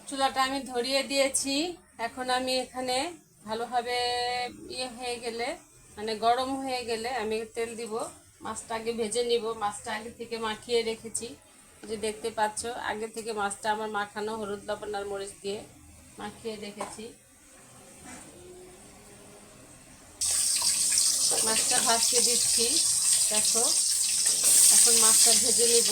চুলাটা আমি ধরিয়ে দিয়েছি। এখন আমি এখানে ভালোভাবে হয়ে গেলে, মানে গরম হয়ে গেলে আমি তেল দিব। মাছটা আগে ভেজে নিব। মাছটা আগে থেকে মাখিয়ে রেখেছি, যে দেখতে পাচ্ছ আগে থেকে মাছটা আমার মাখানো, হলুদ লবণ আর মরিচ দিয়ে মাখিয়ে রেখেছি। মাছটা ভাজতে দিচ্ছি, দেখো। এখন মাছটা ভেজে নিব।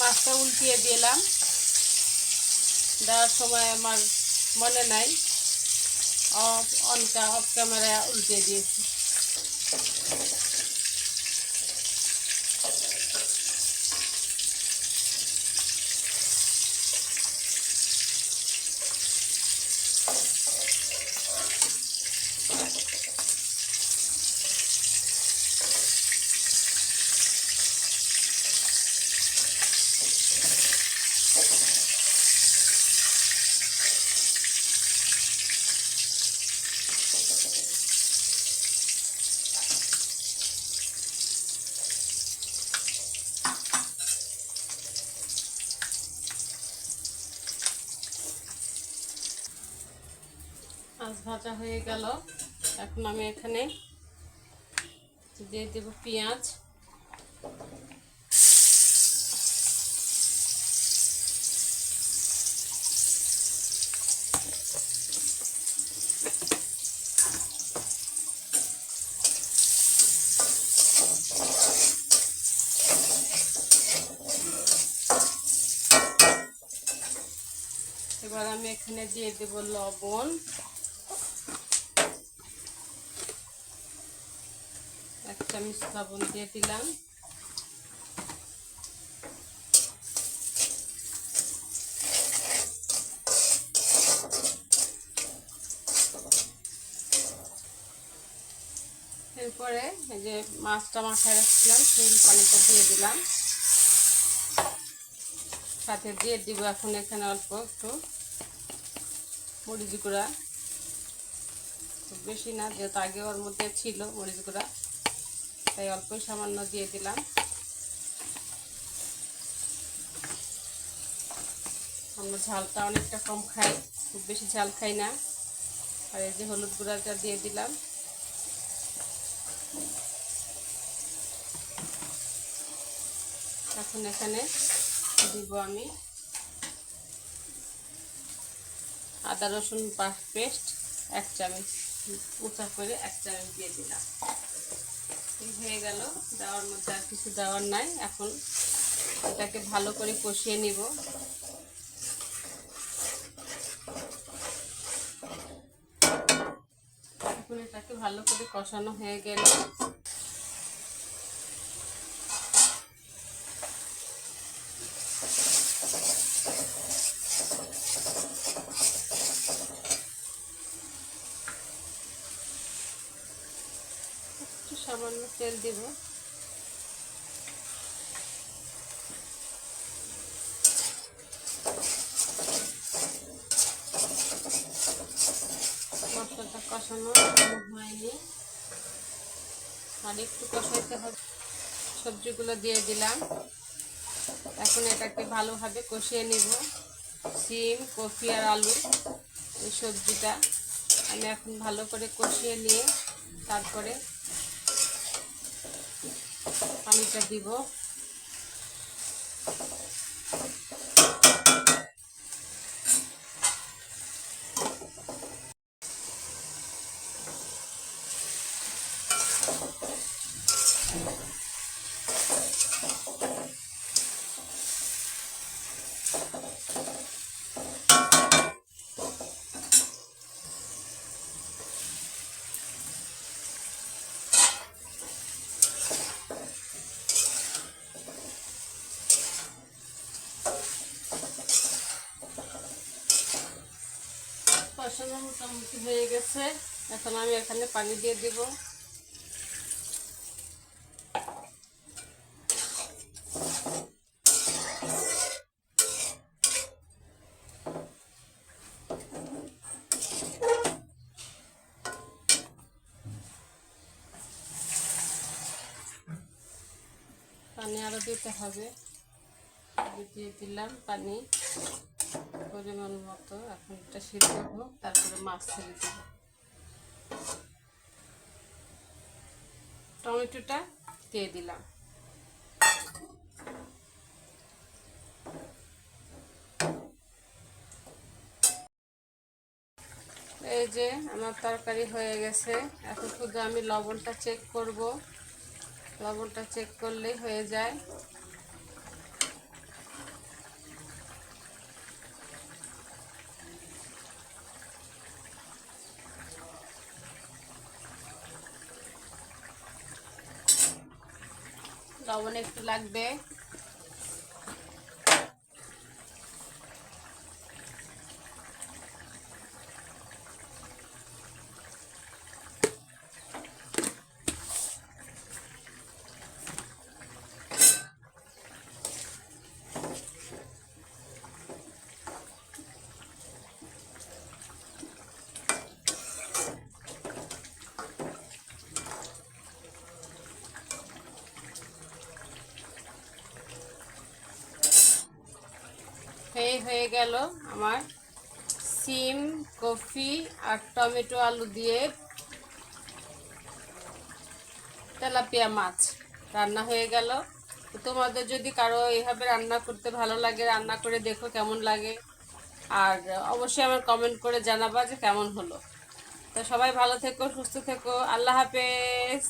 মাছটা উল্টিয়ে দিলাম, দেওয়ার সময় আমার মনে নাই, অফ ক্যামেরা উল্টে দিয়েছি। মাছ ভাজা হয়ে গেল। এখন আমি এখানে দিয়ে দেব পেঁয়াজ। এবার আমি এখানে দিয়ে দেব লবণ, 1 চামচ লবণ দিয়ে দিলাম। এরপরে এই যে মাছটা মাখায় রাখছিলাম সেই পানিটা দিয়ে দিলাম। সাথে দিয়ে দিব এখন এখানে অল্প একটু মরিচ গুঁড়া, খুব বেশি না, যেহেতু আগে ওর মধ্যে ছিল মরিচ গুঁড়া, তাই অল্পই সামান্য দিয়ে দিলাম। আমরা ঝালটা অনেকটা কম খাই, খুব বেশি ঝাল খাই না। আর এই যে হলুদ গুঁড়াটা দিয়ে দিলাম। এখন এখানে দিব আমি আদা রসুন পেস্ট 1 চামচ, উঁচা করে 1 চামচ দিয়ে দিলাম। হয়ে গেল, দেওয়ার মধ্যে আর কিছু দেওয়ার নাই। এখন এটাকে ভালো করে কষিয়ে নিব। এখন এটাকে ভালো করে কষানো হয়ে গেল, একটু সামান্য তেল দিব। মশলাটা কষানো হয়নি, আর একটু কষাইতে হবে। সবজিগুলো দিয়ে দিলাম। এখন এটাকে ভালোভাবে কষিয়ে নিব। সিম, কফি আর আলু, এই সবজিটা আমি এখন ভালো করে কষিয়ে নিয়ে তারপরে পানিটা দিব। কষানো মোটামুটি হয়ে গেছে। এখন আমি এখানে পানি দিয়ে দিব। পানি আরও দিতে হবে, দিয়ে দিলাম পানি পরিমাণ মতো। এখন এটা সিদ্ধ হোক, তারপরে মাছ ছেড়ে দেব। টমেটোটা দিয়ে দিলাম। এই যে আমার তরকারি হয়ে গেছে। এখন শুধু আমি লবণটা চেক করব, লবণটা চেক করলেই হয়ে যায়। লবণ একটু লাগবে। হয়ে গেল আমার সিম, কফি আর টমেটো আলু দিয়ে তেলাপিয়া মাছ রান্না হয়ে গেল। তো তোমাদের যদি কারো এইভাবে রান্না করতে ভালো লাগে, রান্না করে দেখো কেমন লাগে, আর অবশ্যই আমার কমেন্ট করে জানাবা যে কেমন হলো। তো সবাই ভালো থেকো, সুস্থ থেকো, আল্লাহ হাফেজ।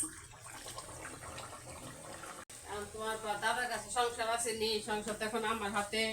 তোমার দাদার কাছে সংসার আছে নি, সংসার তো এখন আমার হাতে।